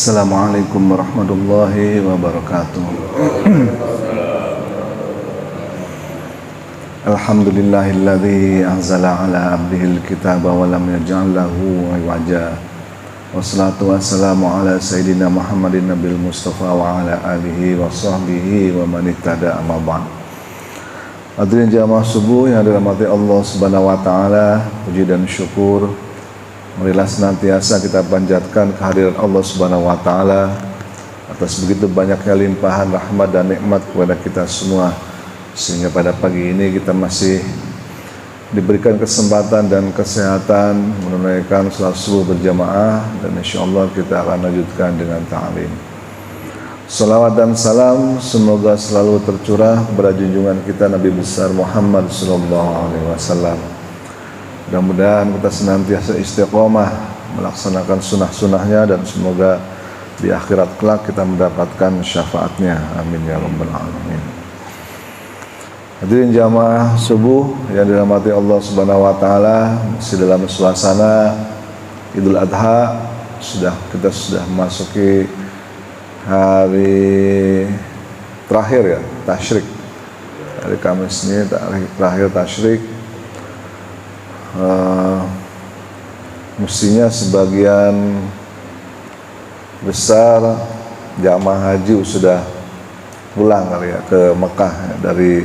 Assalamualaikum warahmatullahi wabarakatuh. Alhamdulillahilladzi anzala ala abdihil kitaba wa lam yaj'al lahu iwaja. Wassalatu wassalamu ala sayyidina Muhammadin nabil mustafa wa ala alihi wa sahbihi wa man ihtada amma ba'd. Hadirin jamaah subuh yang dirahmati Allah Subhanahu wa taala, puji dan syukur marilah senantiasa kita panjatkan kehadiran Allah Subhanahu wa taala atas begitu banyaknya limpahan rahmat dan nikmat kepada kita semua, sehingga pada pagi ini kita masih diberikan kesempatan dan kesehatan menunaikan salat subuh berjamaah, dan insyaallah kita akan lanjutkan dengan ta'lim. Salawat dan salam semoga selalu tercurah kepada junjungan kita Nabi besar Muhammad sallallahu alaihi wasallam. Mudah-mudahan kita senantiasa istiqomah melaksanakan sunnah-sunnahnya, dan semoga di akhirat kelak kita mendapatkan syafaatnya. Amin ya rabbal alamin. Hadirin jamaah subuh yang dirahmati Allah Subhanahu wa taala, masih dalam suasana Idul Adha. Kita sudah memasuki hari terakhir ya, tasyrik. Hari Kamis ini terakhir tasyrik. Mestinya sebagian besar jamaah haji sudah pulang kali ya ke Mekah ya, dari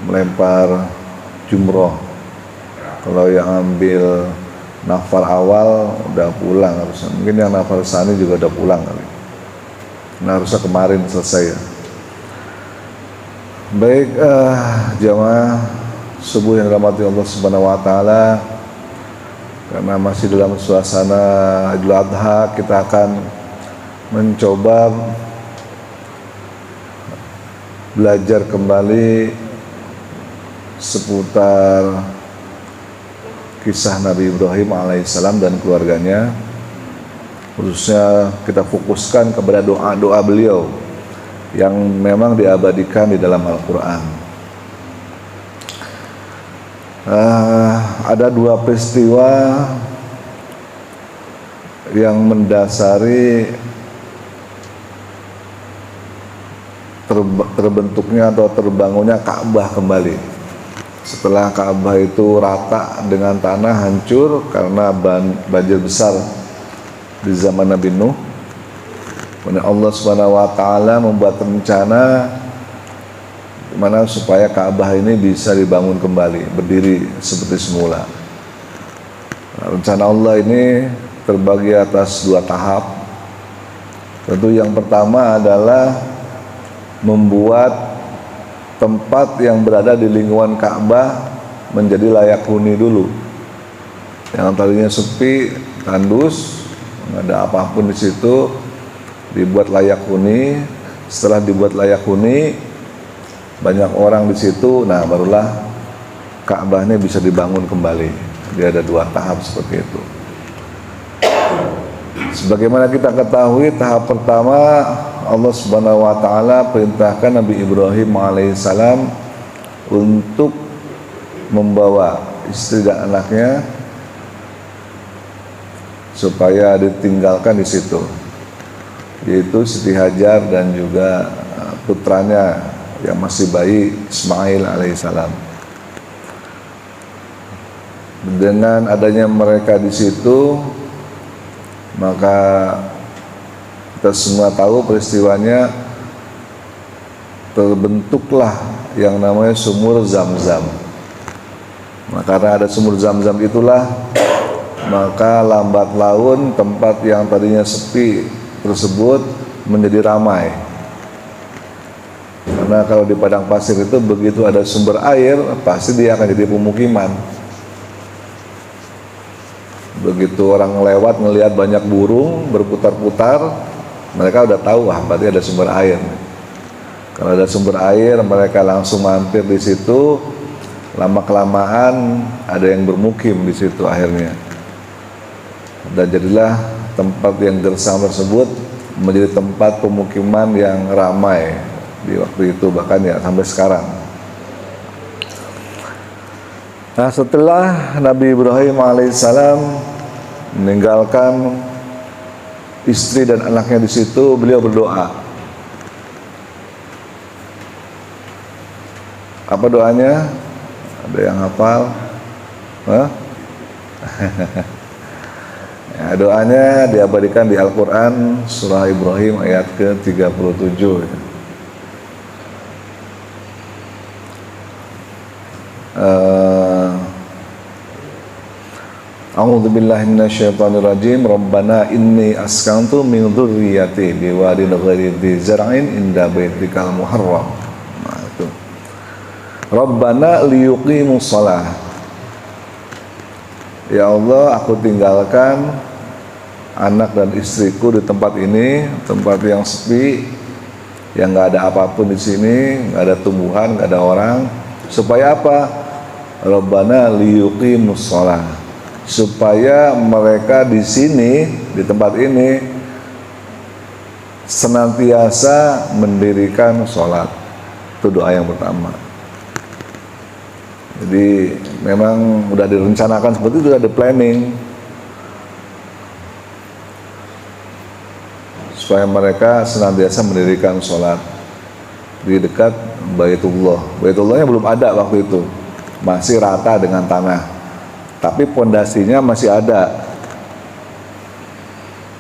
melempar jumroh. Kalau yang ambil nafar awal udah pulang harusnya, mungkin yang nafar sani juga udah pulang kali. Nah, harusnya kemarin selesai ya. Baik, jamaah subuh yang dirahmati Allah Subhanahu wa taala, karena masih dalam suasana Idul Adha, kita akan mencoba belajar kembali seputar kisah Nabi Ibrahim alaihissalam dan keluarganya. Khususnya kita fokuskan kepada doa-doa beliau yang memang diabadikan di dalam Al-Quran. Ada dua peristiwa yang mendasari terbentuknya atau terbangunnya Ka'bah kembali. Setelah Ka'bah itu rata dengan tanah, hancur karena banjir besar di zaman Nabi Nuh. Kemudian Allah Subhanahu wa taala membuat rencana mana supaya Ka'bah ini bisa dibangun kembali, berdiri seperti semula. Rencana Allah ini terbagi atas dua tahap. Tentu yang pertama adalah membuat tempat yang berada di lingkungan Ka'bah menjadi layak huni dulu. Yang tadinya sepi, tandus, nggak ada apapun di situ, dibuat layak huni. Setelah dibuat layak huni, banyak orang di situ, nah barulah Ka'bah ini bisa dibangun kembali. Dia ada dua tahap seperti itu. Sebagaimana kita ketahui, tahap pertama Allah Subhanahu wa taala perintahkan Nabi Ibrahim alaihissalam untuk membawa istri dan anaknya supaya ditinggalkan di situ, yaitu Siti Hajar dan juga putranya yang masih bayi Ismail alaihissalam. Dengan adanya mereka di situ, maka kita semua tahu peristiwanya, terbentuklah yang namanya sumur Zam-Zam. Nah, karena ada sumur Zam-Zam itulah, maka lambat laun tempat yang tadinya sepi tersebut menjadi ramai. Karena kalau di padang pasir itu begitu ada sumber air, pasti dia akan jadi pemukiman. Begitu orang lewat ngelihat banyak burung berputar-putar, mereka udah tahu, wah berarti ada sumber air. Kalau ada sumber air, mereka langsung mampir di situ. Lama-kelamaan ada yang bermukim di situ akhirnya. Dan jadilah tempat yang gersang tersebut menjadi tempat pemukiman yang ramai di waktu itu, bahkan ya sampai sekarang. Nah, setelah Nabi Ibrahim alaihissalam meninggalkan istri dan anaknya di situ, beliau berdoa. Apa doanya? Ada yang hafal? Hah? Ya, doanya diabadikan di Al-Quran surah Ibrahim ayat ke-37. A'udzu billahi minasyaitonir rajim. Rabbana inni askantu min dzurriyyati biwadin ghairi dzi zar'in inda baitikal muharram. Nah, itu. Rabbana liyuqimus shalah. Ya Allah, aku tinggalkan anak dan istriku di tempat ini, tempat yang sepi, yang nggak ada apapun di sini, nggak ada tumbuhan, nggak ada orang. Supaya apa? Rabbana liyuqimus shalah. Supaya mereka di sini, di tempat ini senantiasa mendirikan sholat. Itu doa yang pertama. Jadi memang udah direncanakan seperti itu, udah ada planning supaya mereka senantiasa mendirikan sholat di dekat Baitullah. Baitullahnya belum ada waktu itu, masih rata dengan tanah, tapi pondasinya masih ada.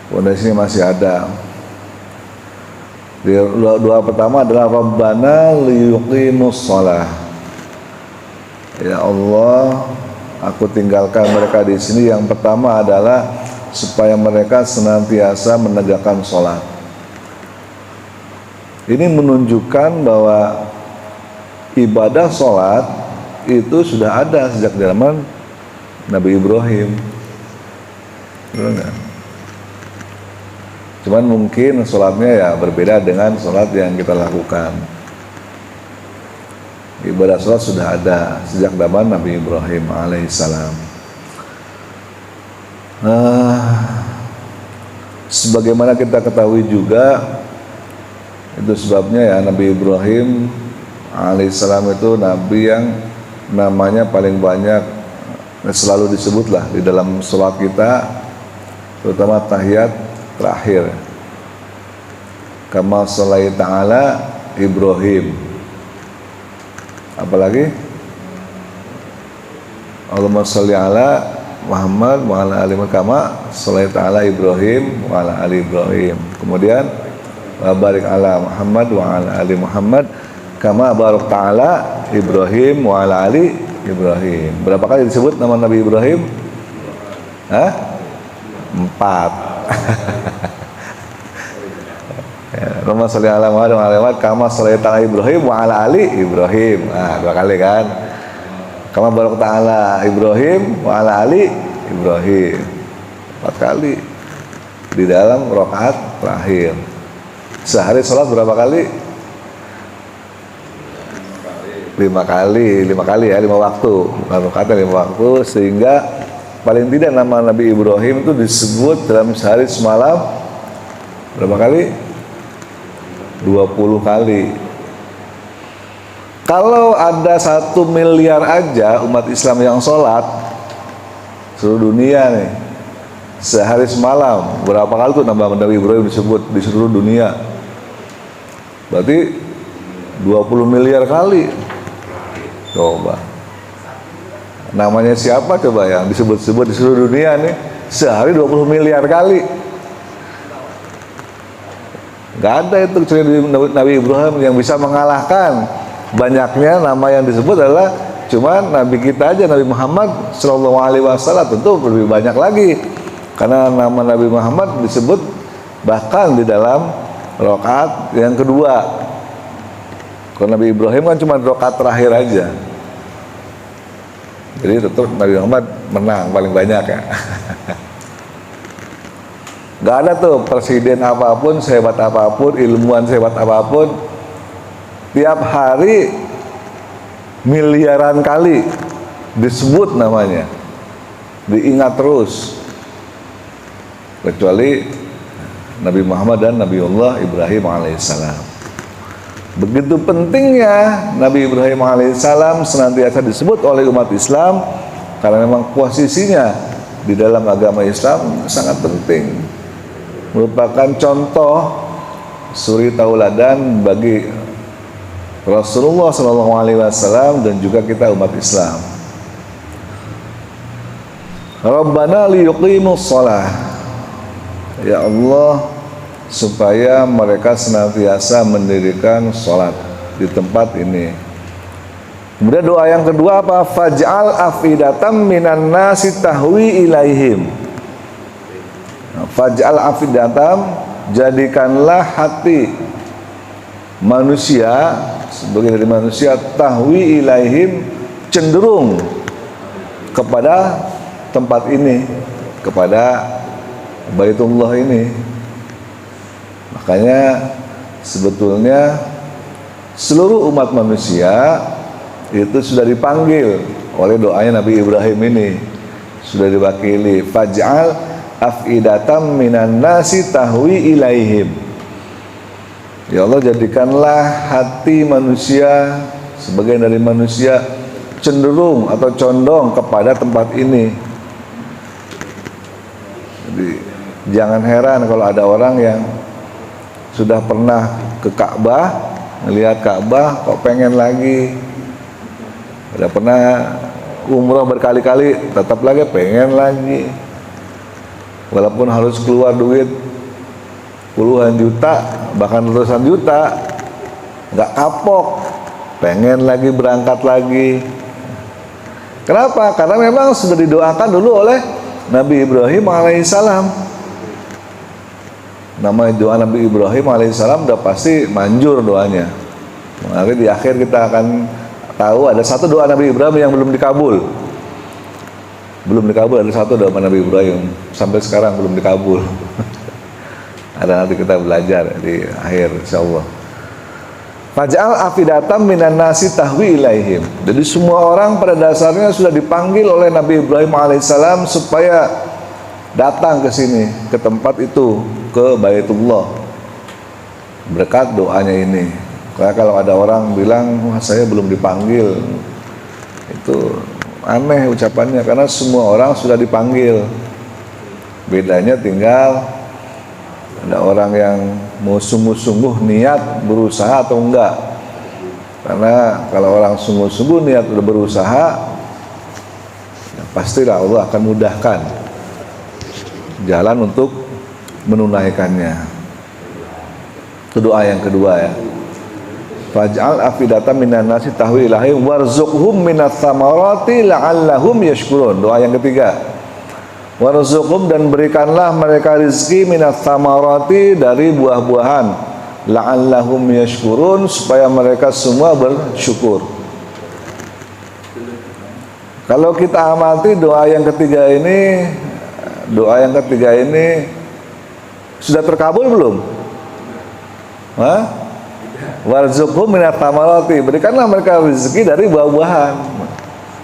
Pondasinya masih ada. Doa pertama adalah Rabbana liyuqimus shalah. Ya Allah, aku tinggalkan mereka di sini. Yang pertama adalah supaya mereka senantiasa menegakkan sholat. Ini menunjukkan bahwa ibadah sholat itu sudah ada sejak zaman Nabi Ibrahim. Cuman mungkin sholatnya ya berbeda dengan sholat yang kita lakukan. Ibadah sholat sudah ada sejak zaman Nabi Ibrahim alaihissalam. Sebagaimana kita ketahui juga, itu sebabnya ya Nabi Ibrahim alaihissalam itu nabi yang namanya paling banyak selalu disebutlah di dalam sholat kita, terutama tahiyat terakhir. Kama sholaita ala Ibrahim. Apalagi Allahumma sholli ala Muhammad wa ala ali kama sholaita ala Ibrahim wa ala ali Ibrahim. Kemudian wa barik ala Muhammad wa ala ali Muhammad kama barakta ala Ibrahim wa ala ali Ibrahim. Berapa kali disebut nama Nabi Ibrahim? 4. Allahumma sholli ala Muhammad wa ala ali Muhammad kama sholaita ala Ibrahim wa ala ali Ibrahim. 2 kali kan. Kama barakta ala Ibrahim wa ala ali Ibrahim. 4 kali di dalam rakaat terakhir. Sehari sholat berapa kali? 5 kali ya, 5 waktu. Rakaatnya 5 waktu, sehingga paling tidak nama Nabi Ibrahim itu disebut dalam sehari semalam berapa kali? 20 kali. Kalau ada 1 miliar aja umat Islam yang sholat seluruh dunia nih, sehari semalam berapa kali tuh nama Nabi Ibrahim disebut di seluruh dunia? Berarti 20 miliar kali. Coba namanya siapa coba yang disebut-sebut di seluruh dunia nih sehari 20 miliar kali? Gak ada itu kecuali Nabi Ibrahim yang bisa mengalahkan. Banyaknya nama yang disebut adalah cuma Nabi kita aja, Nabi Muhammad Sallallahu Alaihi Wasallam. Tentu lebih banyak lagi, karena nama Nabi Muhammad disebut bahkan di dalam rakaat yang kedua. Kalau Nabi Ibrahim kan cuma rakaat terakhir aja. Jadi tetap Nabi Muhammad menang paling banyak ya. Gak ada tuh presiden apapun, sehebat apapun, ilmuwan sehebat apapun, tiap hari miliaran kali disebut namanya, diingat terus, kecuali Nabi Muhammad dan Nabiullah Ibrahim alaihissalam. Begitu pentingnya Nabi Ibrahim alaihissalam senantiasa disebut oleh umat Islam, karena memang posisinya di dalam agama Islam sangat penting. merupakan contoh suri tauladan bagi Rasulullah SAW dan juga kita umat Islam. Rabbana liyuqimus shalah, ya Allah, supaya mereka senantiasa mendirikan sholat di tempat ini. Kemudian doa yang kedua apa? Faj'al afidatam minan nasi tahwi ilaihim. Faj'al afidatam, jadikanlah hati manusia, sebagai dari manusia, tahwi ilaihim, cenderung kepada tempat ini, kepada Baitullah ini. Makanya sebetulnya seluruh umat manusia itu sudah dipanggil oleh doanya Nabi Ibrahim ini, sudah diwakili. Faj'al afidatam minan nasi tahwi ilaihim. Ya Allah, jadikanlah hati manusia, sebagian dari manusia, cenderung atau condong kepada tempat ini. Jadi jangan heran kalau ada orang yang sudah pernah ke Ka'bah, melihat Ka'bah kok pengen lagi. Udah pernah umroh berkali-kali, tetap lagi pengen lagi. Walaupun harus keluar duit puluhan juta, bahkan ratusan juta, nggak kapok, pengen lagi berangkat lagi. Kenapa? Karena memang sudah didoakan dulu oleh Nabi Ibrahim alaihissalam. Nama doa Nabi Ibrahim alaihissalam udah pasti manjur doanya. Nanti di akhir kita akan tahu ada satu doa Nabi Ibrahim yang belum dikabul. Belum dikabul, ada satu doa Nabi Ibrahim sampai sekarang belum dikabul. Ada, nanti kita belajar di akhir insyaallah. Faj'al afidatam minan nasi tahwi ilaihim. Jadi semua orang pada dasarnya sudah dipanggil oleh Nabi Ibrahim alaihissalam supaya datang ke sini, ke tempat itu, ke Baitullah, berkat doanya ini. Karena kalau ada orang bilang, wah saya belum dipanggil, itu aneh ucapannya, karena semua orang sudah dipanggil. Bedanya tinggal ada orang yang mau sungguh-sungguh niat berusaha atau enggak. Karena kalau orang sungguh-sungguh niat udah berusaha, ya pastilah Allah akan mudahkan jalan untuk menunaikannya. Itu doa yang kedua ya. Faj'al afidatan minan nasi tahwi ilaihim warzuqhum minats tsamarati la'allahum yashkurun. Doa yang ketiga. Warzuqhum, dan berikanlah mereka rezeki minats tsamarati, dari buah-buahan, la'allahum yashkurun, supaya mereka semua bersyukur. Kalau kita amati doa yang ketiga ini, sudah terkabul belum? Hah? Warzuqhum minats tsamarati, berikanlah mereka rezeki dari buah-buahan.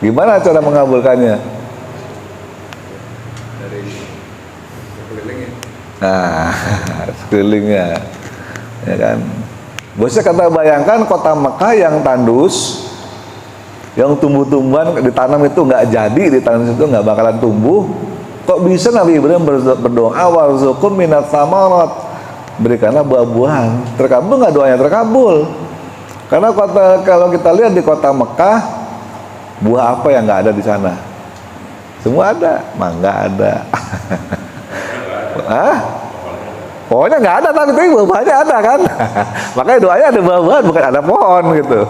Gimana cara mengabulkannya? Dari sekelilingnya. Nah, sekelilingnya, ya kan? Bosnya kata, bayangkan kota Mekah yang tandus, yang tumbuh-tumbuhan ditanam itu nggak jadi, ditanam itu nggak bakalan tumbuh. Kok bisa Nabi Ibrahim berdoa warzuqhum minats tsamarat, berikanlah buah-buahan? Terkabul nggak doanya? Terkabul. Karena kalau kita lihat di kota Mekah, buah apa yang nggak ada di sana? Semua ada. Mangga ada. Hah? Pokoknya nggak ada, tapi buah-buahnya ada kan? Makanya doanya ada buah-buahan, bukan ada pohon gitu.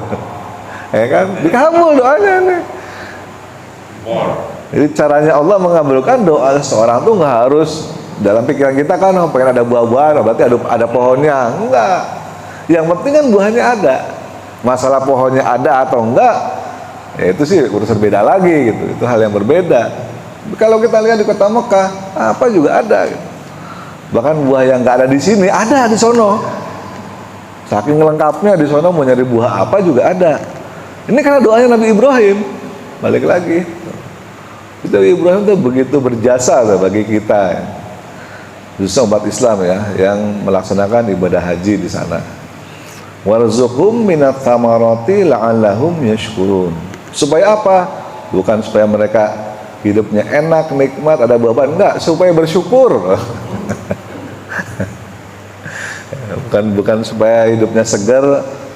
Ya kan? Dikabul doanya nih. Jadi caranya Allah mengabulkan doa seorang tuh nggak harus dalam pikiran kita kan, oh, pengen ada buah-buahan, berarti ada pohonnya. Enggak. Yang penting kan buahnya ada. Masalah pohonnya ada atau enggak, ya itu sih urusan beda lagi gitu. Itu hal yang berbeda. Kalau kita lihat di kota Mekah, apa juga ada. Gitu. Bahkan buah yang nggak ada di sini ada di sono. Saking lengkapnya di sono, mau nyari buah apa juga ada. Ini karena doanya Nabi Ibrahim. Balik lagi. Itu Ibrahim itu begitu berjasa bagi kita. Khususnya umat Islam ya, yang melaksanakan ibadah haji di sana. Warzuqhum minats tsamarati la'allahum yashkurun. Supaya apa? Bukan supaya mereka hidupnya enak, nikmat, ada buah-buahan, enggak, supaya bersyukur. bukan supaya hidupnya segar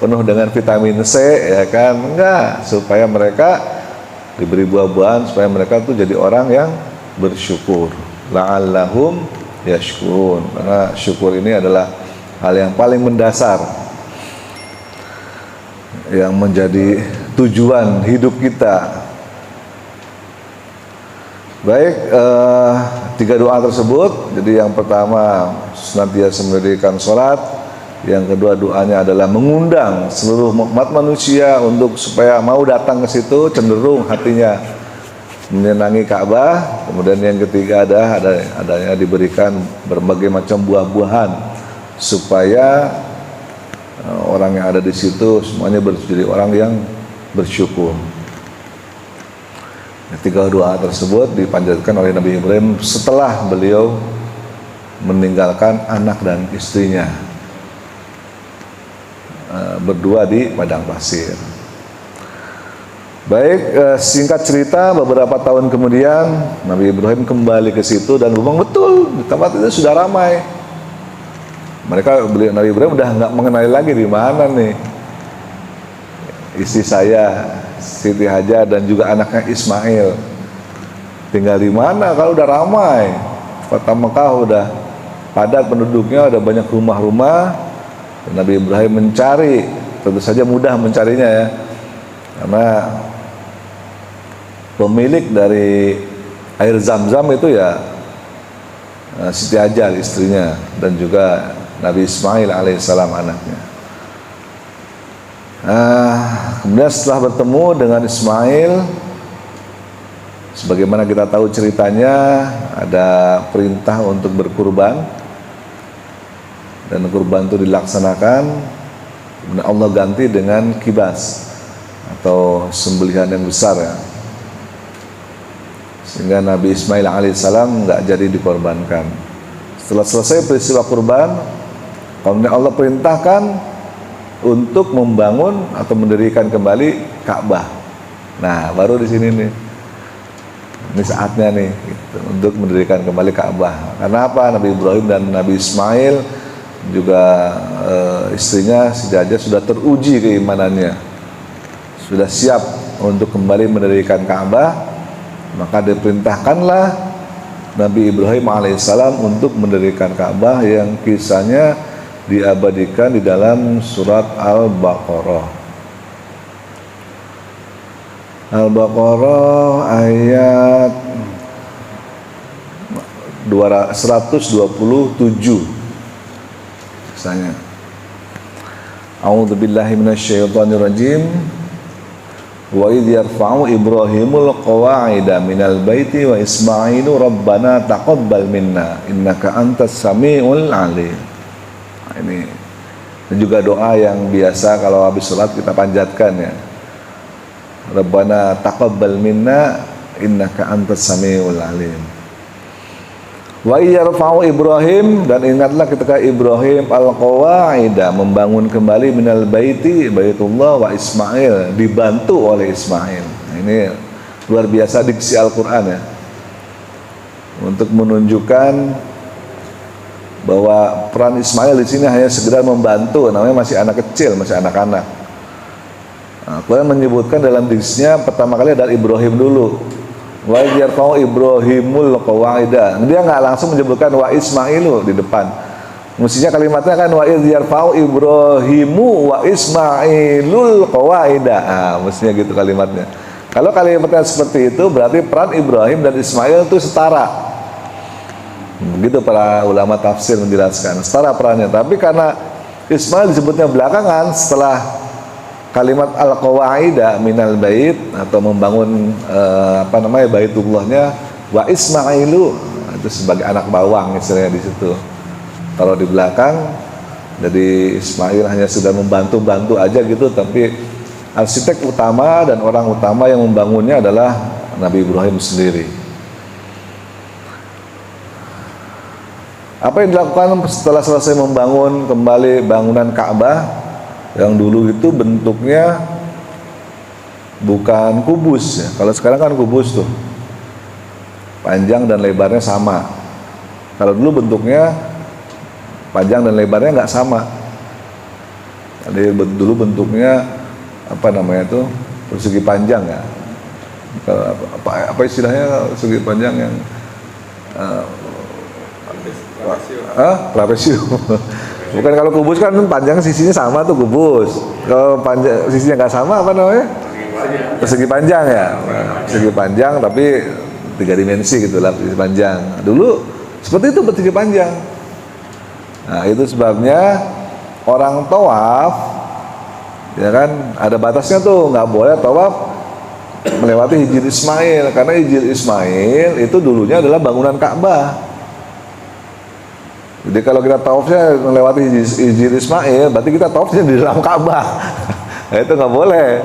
penuh dengan vitamin C ya kan, enggak, supaya mereka diberi buah-buahan, supaya mereka tuh jadi orang yang bersyukur, la'allahum yashkurun, karena syukur ini adalah hal yang paling mendasar yang menjadi tujuan hidup kita. Baik, 3 doa tersebut. Jadi yang pertama senantiasa mendirikan sholat, yang kedua doanya adalah mengundang seluruh umat manusia untuk supaya mau datang ke situ, cenderung hatinya menyenangi Ka'bah. Kemudian yang ketiga adanya diberikan berbagai macam buah-buahan supaya orang yang ada di situ semuanya jadi orang yang bersyukur. 3 doa tersebut dipanjatkan oleh Nabi Ibrahim setelah beliau meninggalkan anak dan istrinya berdua di padang pasir. Baik, singkat cerita, beberapa tahun kemudian Nabi Ibrahim kembali ke situ dan memang betul di tempat itu sudah ramai. Nabi Ibrahim udah nggak mengenali lagi di mana nih istri saya Siti Hajar dan juga anaknya Ismail tinggal di mana kalau udah ramai. Kota Mekah udah padat penduduknya, ada banyak rumah-rumah. Nabi Ibrahim mencari, tentu saja mudah mencarinya ya, karena pemilik dari air Zam-Zam itu ya Siti Hajar istrinya dan juga Nabi Ismail alaihissalam anaknya. Kemudian setelah bertemu dengan Ismail, sebagaimana kita tahu ceritanya, ada perintah untuk berkurban dan kurban itu dilaksanakan. Kemudian Allah ganti dengan kibas atau sembelihan yang besar ya, sehingga Nabi Ismail alaihissalam nggak jadi dikorbankan. Setelah selesai peristiwa kurban, kemudian Allah perintahkan untuk membangun atau mendirikan kembali Ka'bah. Nah, baru di sini nih, ini saatnya nih gitu, untuk mendirikan kembali Ka'bah. Karena apa? Nabi Ibrahim dan Nabi Ismail juga istrinya Siti Hajar sudah teruji keimanannya, sudah siap untuk kembali mendirikan Ka'bah. Maka diperintahkanlah Nabi Ibrahim alaihissalam untuk mendirikan Ka'bah yang kisahnya diabadikan di dalam surat Al-Baqarah. Al-Baqarah ayat 127 misalnya. A'udzubillahi minasyaitonirrajim. Wa idh yarfa'u Ibrahimul qawa'ida minal baiti wa Ismailu rabbana taqabbal minna innaka antas samiul alim. Ini dan juga doa yang biasa kalau habis sholat kita panjatkan ya, Rabbana taqabbal minna innaka antas samiul alim. Wa yarfa'u Ibrahim, dan ingatlah ketika Ibrahim al-qawaida membangun kembali minal baiti baitullah wa Ismail, dibantu oleh Ismail. Ini luar biasa diksi Al-Qur'an ya, untuk menunjukkan bahwa peran Ismail di sini hanya sekedar membantu, namanya masih anak kecil, masih anak-anak. Nah, Quran menyebutkan dalam diksinya pertama kali dari Ibrahim dulu. Wa yarfa'u Ibrahimul qawaida. Dia nggak langsung menyebutkan wa Ismailu di depan. Mestinya kalimatnya kan wa yarfa'u Ibrahimu wa Ismailul qawaida. Mestinya gitu kalimatnya. Kalau kalimatnya seperti itu berarti peran Ibrahim dan Ismail itu setara. Begitu para ulama tafsir menjelaskan, setara perannya. Tapi karena Ismail disebutnya belakangan setelah kalimat al-qawaida minal bait atau membangun baitullahnya, wa Ismailu itu sebagai anak bawang istilahnya di situ. Taruh di belakang, jadi Ismail hanya sudah membantu-bantu aja gitu, tapi arsitek utama dan orang utama yang membangunnya adalah Nabi Ibrahim sendiri. Apa yang dilakukan setelah selesai membangun kembali bangunan Ka'bah yang dulu itu bentuknya bukan kubus ya. Kalau sekarang kan kubus tuh, panjang dan lebarnya sama. Kalau dulu bentuknya panjang dan lebarnya nggak sama. Dulu bentuknya apa namanya tuh persegi panjang ya. Kalau apa istilahnya persegi panjang yang trapesio. Bukan, kalau kubus kan panjang sisinya sama tuh kubus. Kalau panjang sisinya nggak sama apa namanya? Persegi panjang ya. Persegi panjang tapi 3 dimensi gitulah, persegi panjang. Dulu seperti itu persegi panjang. Nah, itu sebabnya orang tawaf ya kan ada batasnya tuh, nggak boleh tawaf melewati Hijr Ismail, karena Hijr Ismail itu dulunya adalah bangunan Ka'bah. Jadi kalau kita tawafnya melewati Hijr Ismail, berarti kita tawafnya di dalam Ka'bah. Nah, itu nggak boleh.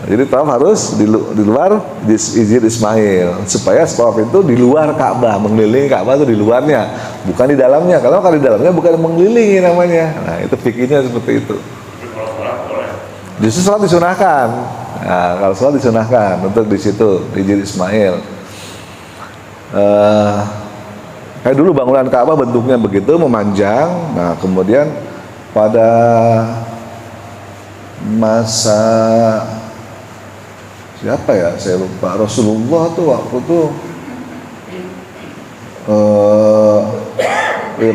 Jadi tawaf harus di luar Hijr Ismail, supaya tawaf itu di luar Ka'bah, mengelilingi Ka'bah itu di luarnya, bukan di dalamnya. Kalau di dalamnya bukan mengelilingi namanya. Nah, itu fikihnya seperti itu. Justru sholat disunahkan. Nah, kalau sholat disunahkan untuk di situ Hijr Ismail. Kayak dulu bangunan Ka'bah bentuknya begitu memanjang. Nah, kemudian pada masa siapa ya, saya lupa, Rasulullah tuh waktu itu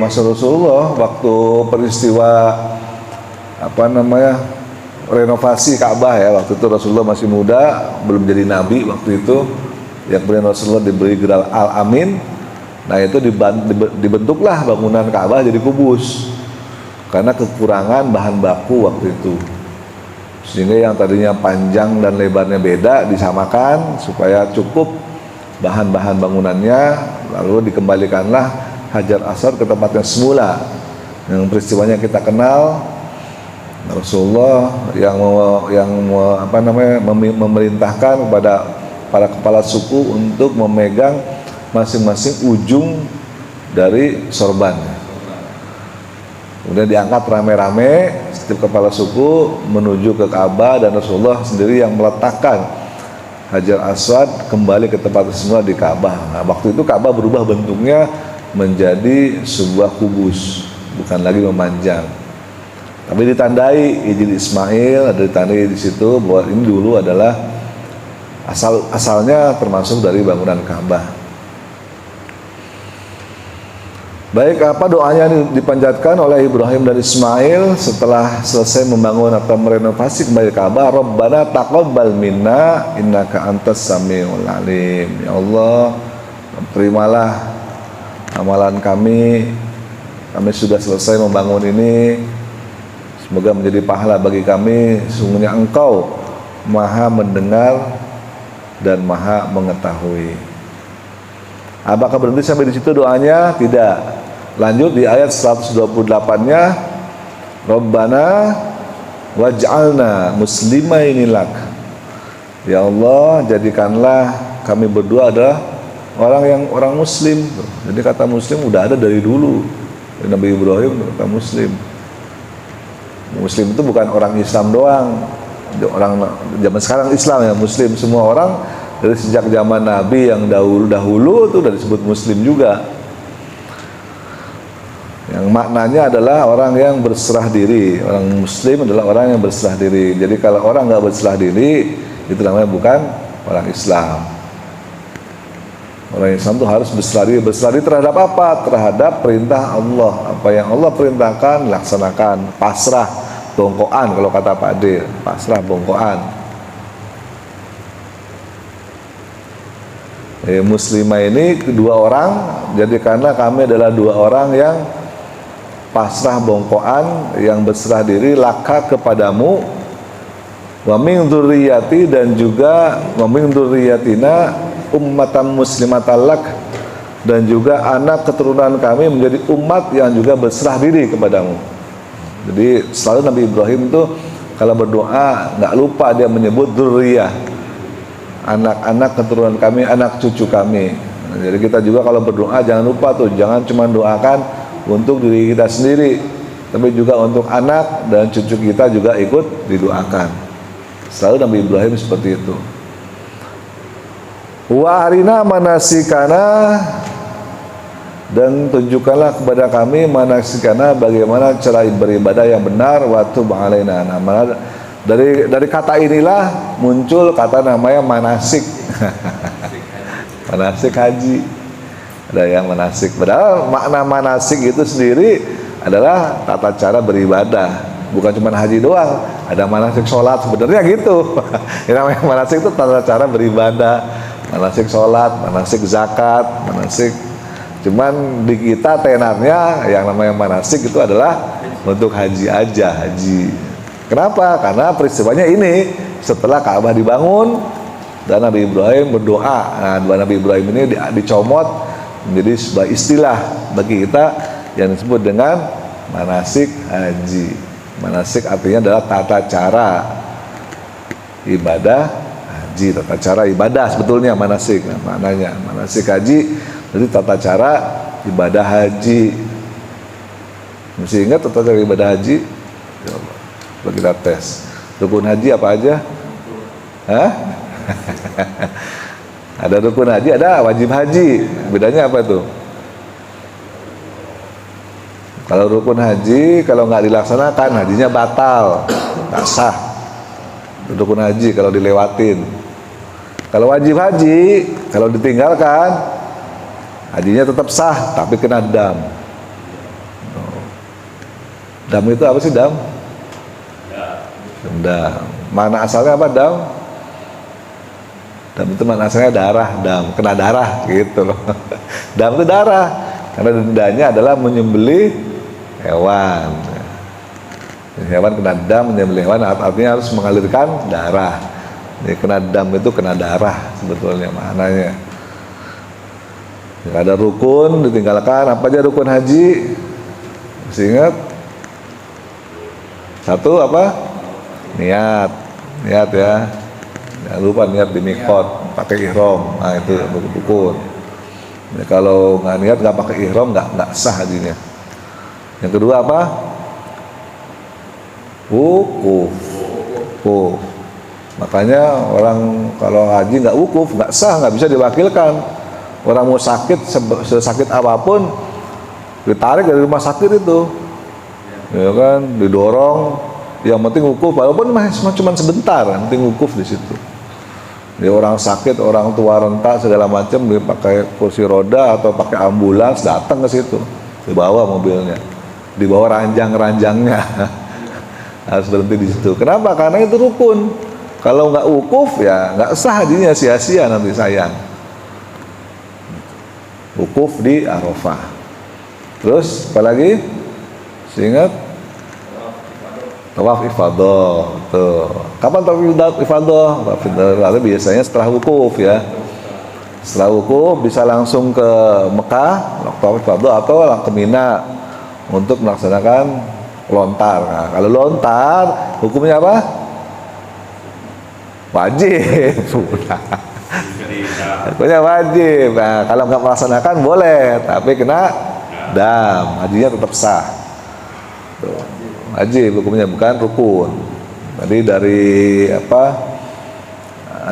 masa Rasulullah waktu peristiwa apa namanya renovasi Ka'bah ya, waktu itu Rasulullah masih muda, belum jadi nabi waktu itu, yang kemudian Rasulullah diberi gelar Al-Amin. Nah, itu dibentuklah bangunan Ka'bah jadi kubus karena kekurangan bahan baku waktu itu, sehingga yang tadinya panjang dan lebarnya beda disamakan supaya cukup bahan-bahan bangunannya, lalu dikembalikanlah Hajar Aswad ke tempatnya semula. Yang peristiwanya kita kenal, Rasulullah yang memerintahkan kepada para kepala suku untuk memegang masing-masing ujung dari sorban. Kemudian diangkat rame-rame setiap kepala suku menuju ke Ka'bah, dan Rasulullah sendiri yang meletakkan Hajar Aswad kembali ke tempat semula di Ka'bah. Nah, waktu itu Ka'bah berubah bentuknya menjadi sebuah kubus, bukan lagi memanjang. Tapi ditandai Hijr Ismail, ada ditandai di situ bahwa ini dulu adalah asalnya termasuk dari bangunan Ka'bah. Baik, apa doanya dipanjatkan oleh Ibrahim dan Ismail setelah selesai membangun atau merenovasi kembali Ka'bah? Rabbana taqabbal minna innaka antas samiul alim. Ya Allah, terimalah amalan kami sudah selesai membangun ini, semoga menjadi pahala bagi kami. Sesungguhnya Engkau Maha mendengar dan Maha mengetahui. Apakah berhenti sampai di situ doanya? Tidak. Lanjut di ayat 128-nya, Rabbana waj'alna muslimaini lak. Ya Allah, jadikanlah kami berdua adalah orang muslim. Jadi kata muslim udah ada dari dulu. Nabi Ibrahim kata muslim. Muslim itu bukan orang Islam doang. Orang zaman sekarang Islam ya, muslim semua orang dari sejak zaman Nabi yang dahulu itu udah disebut muslim juga. Yang maknanya adalah orang yang berserah diri. Orang muslim adalah orang yang berserah diri. Jadi kalau orang nggak berserah diri, itu namanya bukan orang Islam. Orang Islam itu harus berserah diri. Berserah diri terhadap apa? Terhadap perintah Allah. Apa yang Allah perintahkan, laksanakan. Pasrah, bongkoan kalau kata Pak Ade. Pasrah, bongkoan. Muslimah ini kedua orang. Jadi karena kami adalah dua orang yang pasrah bongkoan, yang berserah diri laka kepadamu, wa min dzurriyyati, dan juga wa min dzurriyyatina ummatan muslimatan lak, dan juga anak keturunan kami menjadi umat yang juga berserah diri kepadamu. Jadi selalu Nabi Ibrahim itu kalau berdoa nggak lupa dia menyebut dzurriyyah, anak-anak keturunan kami, anak cucu kami. Jadi kita juga kalau berdoa jangan lupa tuh, jangan cuma doakan untuk diri kita sendiri, tapi juga untuk anak dan cucu kita juga ikut didoakan. Selalu Nabi Ibrahim seperti itu. Wa arina manasikana, dan tunjukkanlah kepada kami manasikana, bagaimana cara beribadah yang benar, wa tub alaina. Nah, dari kata inilah muncul kata namanya manasik. Manasik haji. Ada yang manasik. Padahal makna manasik itu sendiri adalah tata cara beribadah. Bukan cuma haji doang, ada manasik sholat sebenarnya gitu. Yang namanya manasik itu tata cara beribadah, manasik sholat, manasik zakat, manasik. Cuman di kita tenarnya yang namanya manasik itu adalah untuk haji aja, haji. Kenapa? Karena peristiwanya ini setelah Ka'bah dibangun dan Nabi Ibrahim berdoa. Nah, doa Nabi Ibrahim ini dicomot menjadi sebuah istilah bagi kita yang disebut dengan manasik haji. Manasik artinya adalah tata cara ibadah haji, tata cara ibadah sebetulnya manasik. Nah, maknanya manasik haji jadi tata cara ibadah haji. Mesti ingat tata cara ibadah haji. Coba kita tes. Rukun haji apa aja? Hah? Ada rukun haji, ada wajib haji. Bedanya apa tuh? Kalau rukun haji, kalau nggak dilaksanakan, hajinya batal, nggak sah. Rukun haji kalau dilewatin. Kalau wajib haji, kalau ditinggalkan, hajinya tetap sah, tapi kena dam. Dam itu apa sih dam? Dam. Mana asalnya apa dam? Dam itu mana asalnya darah, dam, kena darah gitu loh. Dam itu darah, karena dendanya adalah menyembelih hewan. Hewan kena dam, menyembelih hewan artinya harus mengalirkan darah. Jadi kena dam itu kena darah sebetulnya maknanya. Jika ada rukun ditinggalkan, apa aja rukun haji? Masih ingat? Satu apa? Niat ya. Jangan lupa niat di mikot, pakai ihram. Nah itu rukun. Ya, kalau nggak niat nggak pakai ihram nggak sah hajinya. Yang kedua apa? Wukuf. Makanya orang kalau haji nggak wukuf nggak sah, nggak bisa diwakilkan. Orang mau sakit sesakit apapun ditarik dari rumah sakit itu, ya kan, didorong. Yang penting wukuf, walaupun cuma sebentar, yang penting wukuf di situ. Dia orang sakit, orang tua renta segala macam, dia pakai kursi roda atau pakai ambulans datang ke situ, dibawa mobilnya, dibawa ranjang-ranjangnya, harus berhenti di situ. Kenapa? Karena itu rukun. Kalau nggak wukuf ya nggak sah hajinya, sia-sia nanti sayang. Wukuf di Arafah. Terus apa lagi? Ingat? Tawaf ifadah. Tuh. Kapan tawaf ifadah? Tawaf ifadah biasanya setelah wukuf ya. Setelah wukuf bisa langsung ke Mekah, tawaf ifadah, atau ke Mina untuk melaksanakan lontar. Nah, kalau lontar hukumnya apa? Wajib. Hukumnya wajib. Nah, kalau nggak melaksanakan boleh, tapi kena dam, hajinya tetap sah. Tuh. Wajib hukumnya, bukan rukun. Jadi dari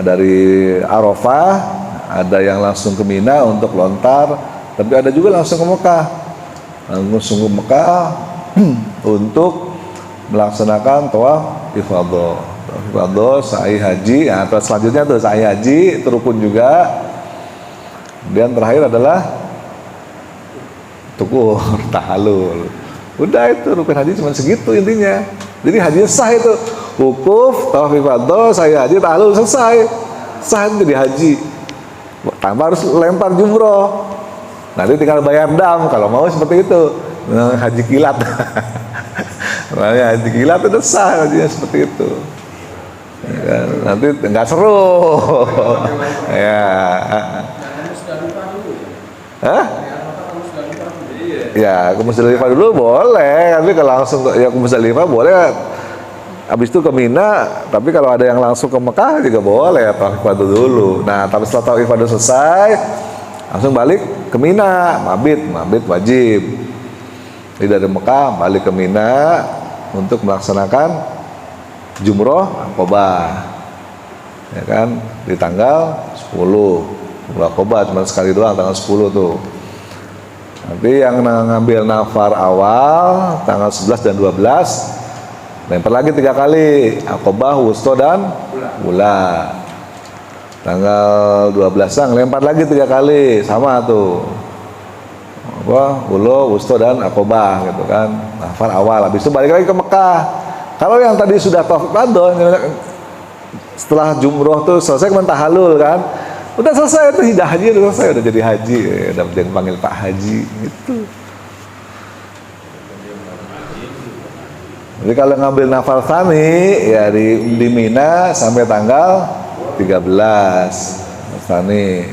dari Arafah ada yang langsung ke Mina untuk lontar, tapi ada juga langsung ke Mekah. Langsung ke Mekah untuk melaksanakan tawaf ifadah. Tawaf ifadah, sa'i haji. Nah, terus selanjutnya tuh sa'i haji, itu rukun juga. Kemudian terakhir adalah tukur, tahallul. Udah itu rukun haji cuma segitu intinya. Jadi haji sah itu. Wukuf, tawaf ifadah, sa'i haji, tahallul selesai. Sah itu jadi haji. Tanpa harus lempar jumroh. Nanti tinggal bayar dam kalau mau seperti itu. Nah, haji kilat. Haji kilat itu sah hajinya seperti itu. Ya, nanti nggak seru. Ya. Hah? Ya, ke Musdalifah dulu boleh, tapi kalau langsung ke Musdalifah boleh. Habis itu ke Mina, tapi kalau ada yang langsung ke Mekah juga boleh, tawaf ifadah dulu. Nah, tapi setelah tawaf ifadah selesai, langsung balik ke Mina, mabit wajib. Jadi dari Mekah balik ke Mina untuk melaksanakan jumroh Aqobah. Ya kan, di tanggal 10. Jumroh Aqobah cuma sekali doang, tanggal 10 tuh. Nanti yang ngambil nafar awal tanggal 11 dan 12 lempar lagi 3 kali, Aqobah, Wusto dan Ula. Tanggal 12 lempar lagi 3 kali, sama tuh. Ulo, Wusto dan Aqobah gitu kan. Nafar awal, habis itu balik lagi ke Mekah. Kalau yang tadi sudah tawaf qadha, setelah jumroh tuh selesai kemudian tahalul kan. Udah selesai itu hidah haji, udah selesai, udah jadi haji, udah dipanggil Pak Haji gitu. Jadi kalau ngambil nafal tsani ya di Mina sampai tanggal 13 tsani.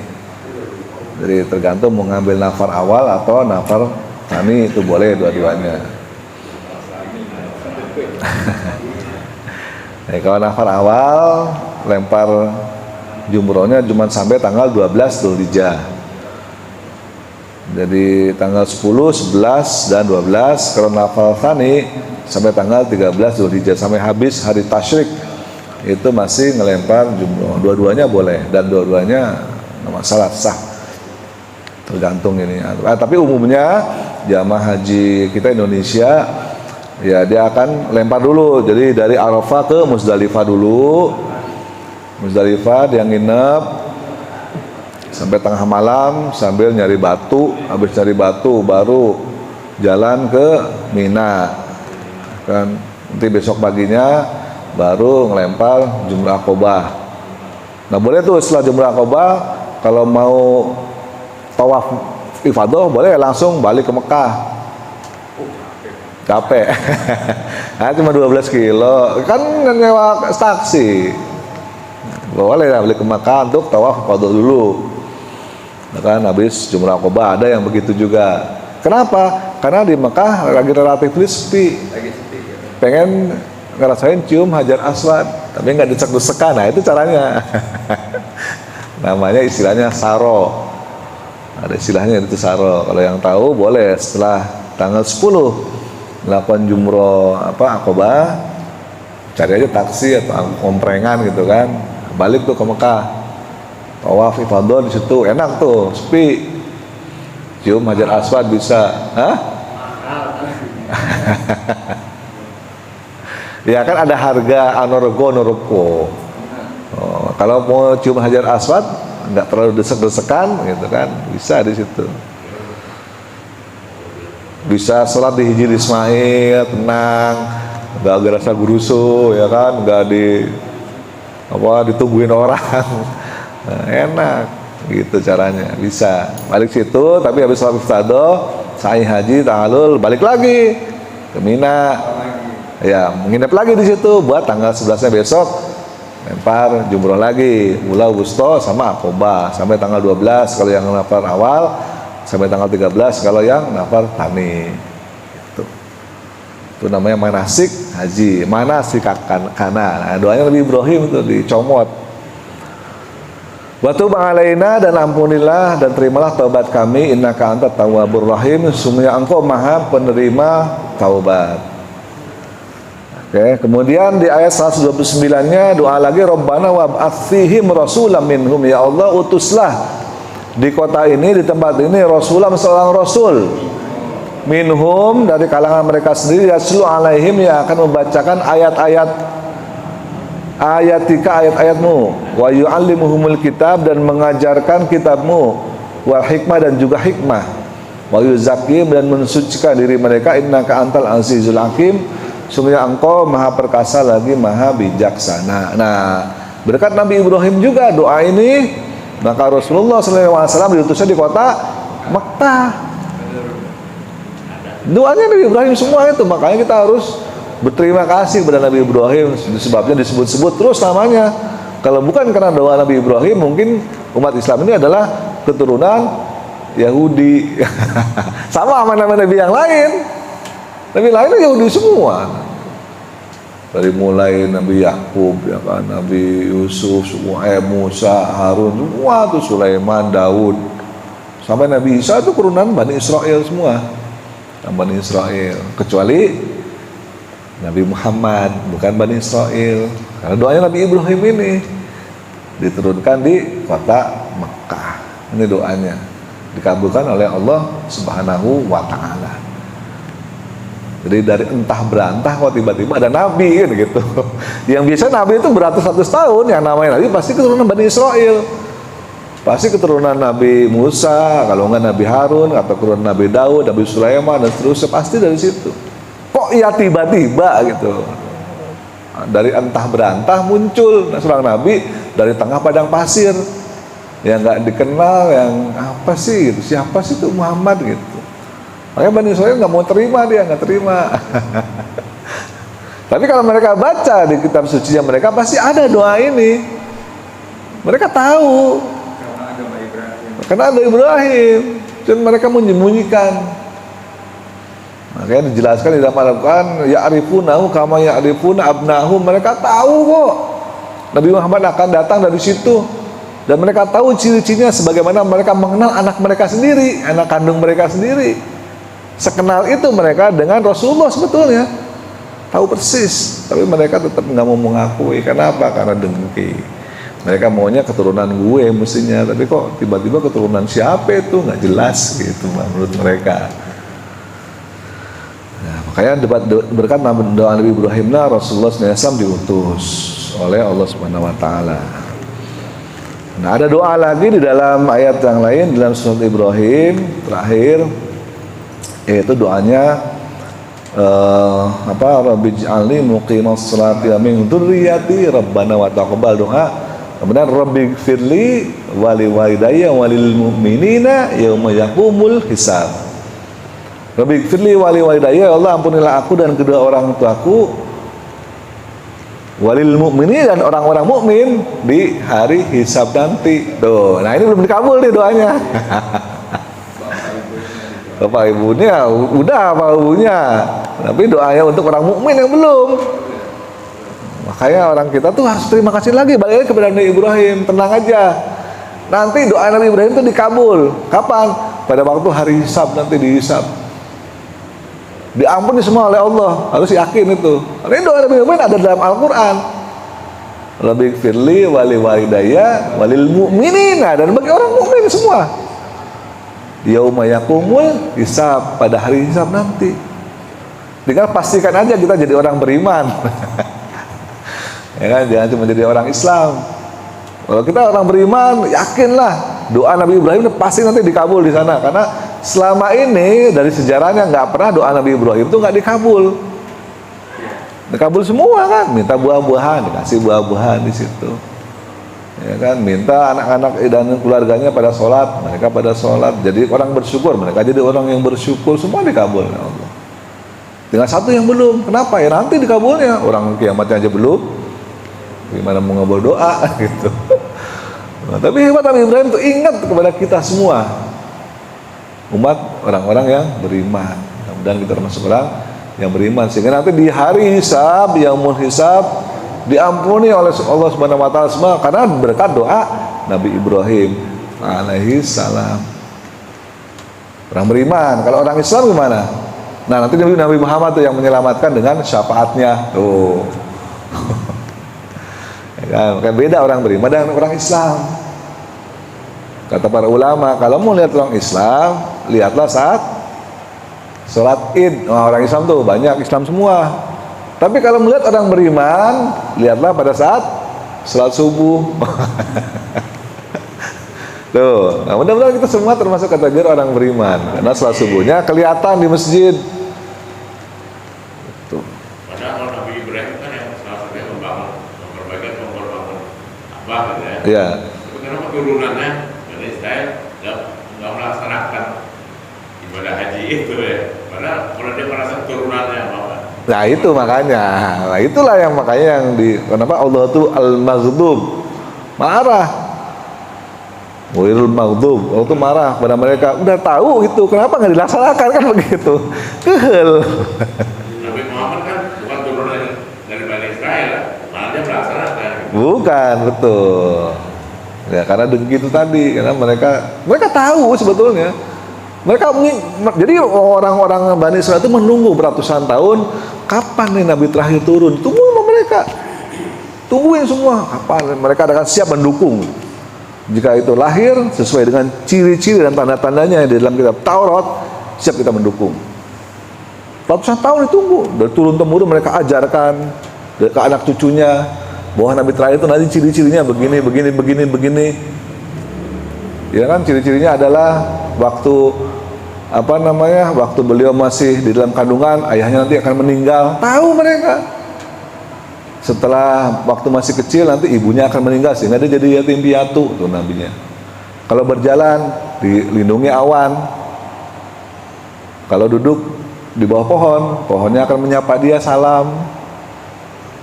Jadi tergantung mau ngambil nafar awal atau nafar tsani, itu boleh dua-duanya. Nah, kalau nafar awal lempar jumrohnya cuma sampai tanggal 12 Dzulhijjah. Jadi tanggal 10, 11 dan 12 kalau nafal tsani sampai tanggal 13 Dzulhijjah sampai habis hari tasyrik itu masih ngelempar jumroh. Dua-duanya boleh dan dua-duanya nggak masalah, sah. Tergantung ini. Tapi umumnya jamaah haji kita Indonesia ya dia akan lempar dulu. Jadi dari Arafah ke Muzdalifah dulu. Muzdalifah dia nginep sampai tengah malam sambil nyari batu, habis nyari batu baru jalan ke Mina kan, nanti besok paginya baru ngelempar jumrah Aqobah. Nah boleh tuh setelah jumrah Aqobah kalau mau tawaf ifadah boleh langsung balik ke Mekah. Capek. Nah, cuma 12 kilo kan nyewa taksi. Boleh balik ke Mekah untuk tawaf qadha dulu. Nah, kan habis jumrah Aqobah ada yang begitu juga. Kenapa? Karena di Mekah lagi relatif sepi. Pengen ngerasain cium Hajar Aswad, tapi nggak desek-desekan. Nah, itu caranya. Namanya istilahnya saro. Ada istilahnya itu saro. Kalau yang tahu boleh setelah tanggal 10 melakukan jumroh Aqobah, cari aja taksi atau komprengan gitu kan. Balik tuh ke Mekah, tawaf ifadah di situ enak tuh, sepi, cium Hajar Aswad bisa, ya kan ada harga anorgo. Kalau mau cium Hajar Aswad nggak terlalu desek-desekan gitu kan, bisa di situ. Bisa sholat di Hijri Ismail tenang, nggak gerasa gurusu ya kan, nggak ditungguin orang. Nah, enak gitu caranya, bisa balik situ. Tapi habis sholat ifadah, sa'i haji, tahalul, balik lagi ke Mina ya, menginap lagi di situ buat tanggal 11-nya besok lempar jumroh lagi, Ula, Wusto sama Aqobah sampai tanggal 12 kalau yang nafar awal, sampai tanggal 13 kalau yang nafar tsani. Itu namanya manasik haji, manasik kana. Nah, doanya Nabi Ibrahim itu dicomot. Wa tub alaina, dan ampunilah dan terimalah taubat kami, innaka antat tawwabur rahim, sungguhnya engkau maha penerima taubat. Oke, kemudian di ayat 129-nya doa lagi, Rabbana wab'ats fihim rasulam minhum, ya Allah utuslah di kota ini, di tempat ini rasulam, seorang rasul, minhum, dari kalangan mereka sendiri, yaslu alaihim, yang akan membacakan ayat-ayatmu, wa yu'allimuhumul kitab, dan mengajarkan kitabmu, wal hikmah, dan juga hikmah, wa yuzakkihim, dan mensucikan diri mereka, innaka antal azizul hakim, sungguhnya engkau maha perkasa lagi maha bijaksana. Nah, berkat Nabi Ibrahim juga doa ini, maka Rasulullah SAW diutusnya di kota Mekah. Doanya Nabi Ibrahim semua itu, makanya kita harus berterima kasih kepada Nabi Ibrahim, sebabnya disebut-sebut terus namanya. Kalau bukan karena doa Nabi Ibrahim, mungkin umat Islam ini adalah keturunan Yahudi. Sama nama Nabi yang lain. Nabi lain Yahudi semua. Dari mulai Nabi Yakub, ya kan, Nabi Yusuf, semua, Musa, Harun, semua tuh, Sulaiman, Daud, sampai Nabi Isa itu keturunan Bani Israel semua. Bani Israel, kecuali Nabi Muhammad bukan Bani Israel. Karena doanya Nabi Ibrahim ini diturunkan di kota Mekah. Ini doanya dikabulkan oleh Allah Subhanahu wa Ta'ala. Jadi dari entah berantah kok tiba-tiba ada nabi kan gitu. Yang biasa nabi itu beratus-ratus tahun, yang namanya nabi pasti keturunan Bani Israel. Pasti keturunan Nabi Musa, kalau enggak Nabi Harun, atau keturunan Nabi Daud, Nabi Sulaiman, dan seterusnya, pasti dari situ. Kok ya tiba-tiba gitu, dari entah berantah muncul seorang Nabi dari tengah padang pasir, yang nggak dikenal, yang apa sih gitu, siapa sih itu Muhammad gitu. Makanya Bani Israel nggak mau terima, dia nggak terima. Tapi kalau mereka baca di kitab sucinya mereka, pasti ada doa ini. Mereka tahu. Karena ada Ibrahim, dan mereka menyembunyikan. Makanya dijelaskan di dalam Al-Quran, ya'rifunahu kama ya'rifuna abnahum. Mereka tahu kok Nabi Muhammad akan datang dari situ, dan mereka tahu ciri-cirinya sebagaimana mereka mengenal anak mereka sendiri, anak kandung mereka sendiri. Sekenal itu mereka dengan Rasulullah sebetulnya, tahu persis. Tapi mereka tetap nggak mau mengakui. Kenapa? Karena dengki. Mereka maunya keturunan gue mestinya, tapi kok tiba-tiba keturunan siapa itu nggak jelas gitu menurut mereka. Nah, makanya berkat doa Nabi Ibrahim Rasulullah SAW diutus oleh Allah Subhanahu Wa Taala. Nah, ada doa lagi di dalam ayat yang lain dalam surat Ibrahim terakhir, yaitu doanya Rabbij'alni muqimas sholati wa min dzurriyyati rabbana wa taqabbal doa. Kemudian Rabbighfirli wali walidayya walil mu'minina yauma yaqumul hisab. Rabbighfirli wali walidayya, ya Allah ampunilah aku dan kedua orang tuaku, walil mu'minin dan orang-orang mukmin di hari hisab nanti. Tuh, nah ini belum dikabul nih doanya. Bapak ibunya udah, Bapak ibunya, tapi doanya untuk orang mukmin yang belum. Makanya orang kita tuh harus terima kasih lagi, balik lagi kepada Nabi Ibrahim. Tenang aja, nanti doa Nabi Ibrahim itu dikabul. Kapan? Pada waktu hari hisab, nanti dihisab, diampuni semua oleh Allah. Harus yakin itu. Ini doa Nabi Ibrahim ada dalam Al-Quran. Rabbighfirli wali walidayya walil mu'minina, dan bagi orang mukmin semua. Yauma yaqumul hisab, pada hari hisab nanti. Tinggal pastikan aja kita jadi orang beriman. Ya kan, jangan cuma jadi orang Islam. Kalau kita orang beriman, yakinlah doa Nabi Ibrahim pasti nanti dikabul di sana. Karena selama ini dari sejarahnya nggak pernah doa Nabi Ibrahim itu nggak dikabul. Dikabul semua kan, minta buah-buahan, dikasih buah-buahan di situ. Ya kan, minta anak-anak dan keluarganya pada sholat, mereka pada sholat. Jadi orang bersyukur, mereka jadi orang yang bersyukur, semua dikabul ya Allah. Tinggal satu yang belum. Kenapa? Ya nanti dikabulnya. Orang kiamatnya aja belum. Gimana mau ngabul doa gitu. Nah, tapi hebat Nabi Ibrahim itu ingat kepada kita semua, umat orang-orang yang beriman. Mudah-mudahan kita termasuk orang yang beriman, sehingga nanti di hari hisab, yaumul hisab, diampuni oleh Allah Subhanahu Wa Taala semua karena berkat doa Nabi Ibrahim alaihi salam. Orang beriman. Kalau orang Islam gimana? Nah, nanti Nabi Muhammad tuh yang menyelamatkan dengan syafaatnya tuh. Ya, kayak beda orang beriman dan orang Islam. Kata para ulama, kalau mau lihat orang Islam, lihatlah saat sholat Id. Nah, orang Islam tuh banyak Islam semua. Tapi kalau melihat orang beriman, lihatlah pada saat sholat subuh. Tuh, nah mudah-mudahan kita semua termasuk kategori orang beriman karena sholat subuhnya kelihatan di masjid. Tuh. Padahal Nabi Ibrahim kan yang salah satunya membangun Ka'bah gitu ya. Iya. Tapi kenapa turunannya Bani Israel nggak melaksanakan ibadah haji itu ya? Padahal kalau dia merasa turunannya apa? Nah itu makanya, nah itulah yang kenapa Allah tuh al-maghdub, marah. Wairul maghdub, Allah tuh marah pada mereka. Udah tahu itu, kenapa nggak dilaksanakan kan begitu? Kehel. Nabi Muhammad kan bukan turunan dari Bani Israel, malah dia melaksanakan. Bukan, betul. Ya karena dengki itu tadi, karena mereka tahu sebetulnya. Jadi orang-orang Bani Israel itu menunggu beratusan tahun, kapan nih Nabi terakhir turun? Tunggu sama mereka, tungguin semua, kapan mereka akan siap mendukung Jika itu lahir sesuai dengan ciri-ciri dan tanda-tandanya di dalam kitab Taurat, siap kita mendukung. Ratusan tahun ditunggu, dari turun-temurun mereka ajarkan ke anak cucunya bahwa Nabi terakhir itu nanti ciri-cirinya begini. Ya kan, ciri-cirinya adalah waktu waktu beliau masih di dalam kandungan, ayahnya nanti akan meninggal. Tahu mereka. Setelah waktu masih kecil nanti ibunya akan meninggal sehingga dia jadi yatim piatu, tuh nabinya. Kalau berjalan dilindungi awan. Kalau duduk di bawah pohon, pohonnya akan menyapa dia salam.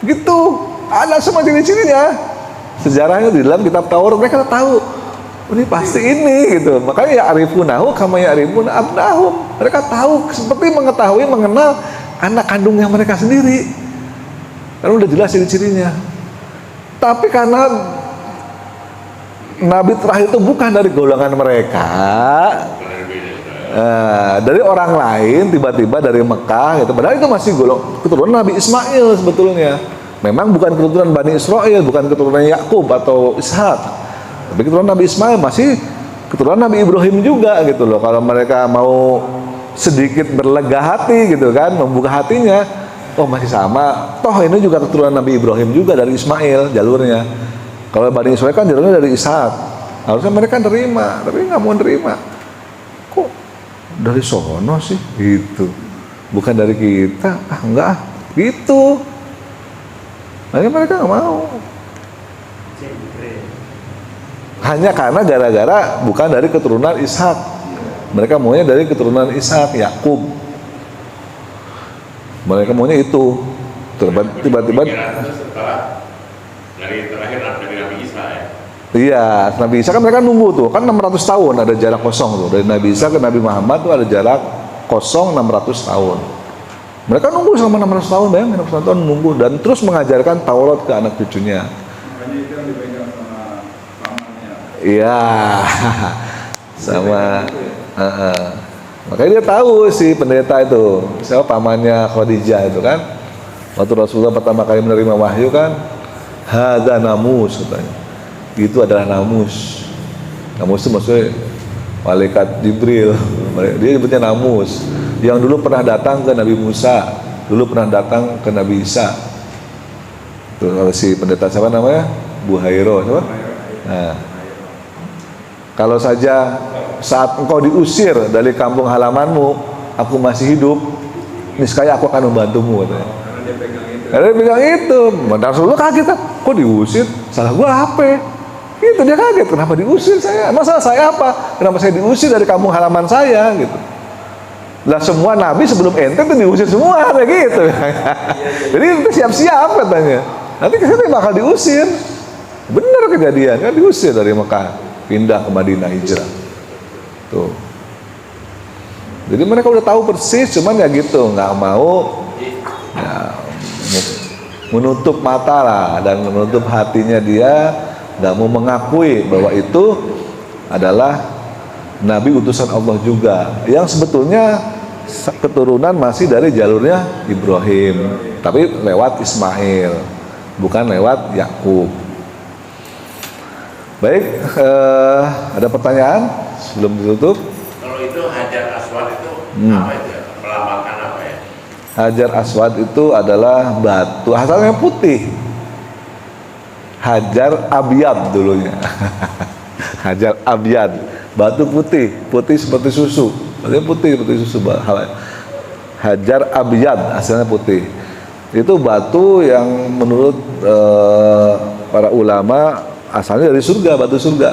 Gitu. Ada semua ciri-cirinya. Sejarahnya di dalam kitab Taurat mereka tahu. Ini pasti ini gitu. Makanya ya arifunahu kama ya arifuna abnahum. Mereka tahu seperti mengenal anak kandungnya mereka sendiri. Karena udah jelas ciri-cirinya. Tapi karena Nabi terakhir itu bukan dari golongan mereka, dari orang lain, tiba-tiba dari Mekah gitu. Padahal itu masih keturunan Nabi Ismail sebetulnya. Memang bukan keturunan Bani Israel, bukan keturunan Yakub atau Ishak, tapi keturunan Nabi Ismail, masih keturunan Nabi Ibrahim juga gitu loh. Kalau mereka mau sedikit berlega hati gitu kan, membuka hatinya, oh masih sama. Toh ini juga keturunan Nabi Ibrahim juga dari Ismail jalurnya. Kalau Bani Israel kan jalurnya dari Ishak. Harusnya mereka nerima, tapi nggak mau nerima. Kok dari sono sih? Gitu. Bukan dari kita. Enggak. Gitu. Makanya mereka nggak mau. Hanya karena gara-gara bukan dari keturunan Ishak. Mereka maunya dari keturunan Ishak, Yakub. Mereka maunya itu. Tiba-tiba setelah dari terakhir Nabi Isa ya. Iya, Nabi Isa kan mereka nunggu tuh, kan 600 tahun ada jarak kosong tuh. Dari Nabi Isa ke Nabi Muhammad tuh ada jarak kosong 600 tahun. Mereka nunggu selama 600 tahun, bayangin 600 tahun nunggu dan terus mengajarkan Taurat ke anak cucunya. Makanya itu yang dipegang sama pamannya. Iya, sama. Makanya dia tahu si pendeta itu, siapa pamannya Khadijah itu kan. Waktu Rasulullah pertama kali menerima wahyu kan, hadza namus katanya. Itu adalah namus. Namus itu maksudnya malaikat Jibril. Dia sebutnya namus. Yang dulu pernah datang ke Nabi Musa, dulu pernah datang ke Nabi Isa. Terus si pendeta siapa namanya? Buhairo, siapa? Nah, kalau saja saat engkau diusir dari kampung halamanmu, aku masih hidup, niscaya aku akan membantumu katanya. Karena dia pegang itu. Karena dia bilang itu, Rasulullah kaget kan, kok diusir? Salah gua apa? Gitu dia kaget, kenapa diusir saya? Masalah saya apa? Kenapa saya diusir dari kampung halaman saya? Gitu. Lah semua nabi sebelum ente tuh diusir semua kayak gitu. Jadi siap-siap katanya. Nanti kita bakal diusir. Bener kejadian kan, diusir dari Mekah, pindah ke Madinah hijrah. Tuh. Jadi mereka udah tahu persis, cuman ya gitu, nggak mau ya, menutup mata lah dan menutup hatinya dia, nggak mau mengakui bahwa itu adalah Nabi utusan Allah juga, yang sebetulnya keturunan masih dari jalurnya Ibrahim, tapi lewat Ismail, bukan lewat Yakub. Baik, ada pertanyaan sebelum ditutup? Kalau itu Hajar Aswad itu apa itu ya? Melambangkan apa ya? Hajar Aswad itu adalah batu, asalnya putih. Hajar Abyad dulunya. Hajar Abyad, batu putih, putih seperti susu. Maksudnya putih seperti susu. Hajar Abyad asalnya putih. Itu batu yang menurut para ulama asalnya dari surga, batu surga.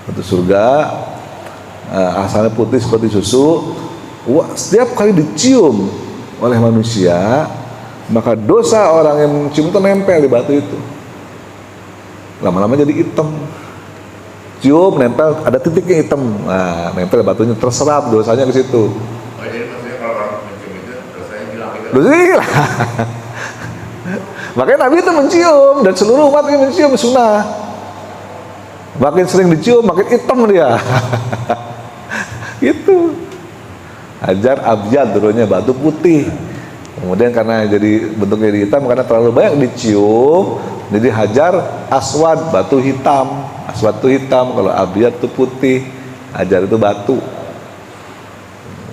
Batu surga asalnya putih seperti susu. Setiap kali dicium oleh manusia, maka dosa orang yang mencium itu nempel di batu itu. Lama-lama jadi hitam. Cium, nempel, ada titiknya hitam. Nah, nempel batunya, terserap dosanya ke situ. Oh, jadi maksudnya kalau orang mencium itu dosanya hilang gitu? Dosanya hilang. Makanya Nabi itu mencium dan seluruh umat ini mencium sunnah. Makin sering dicium, makin hitam dia. Gitu. Hajar Abyad dulunya batu putih. Kemudian karena jadi bentuknya jadi hitam karena terlalu banyak dicium, jadi hajar aswad, batu hitam. Aswad itu hitam, kalau abiyat itu putih, hajar itu batu.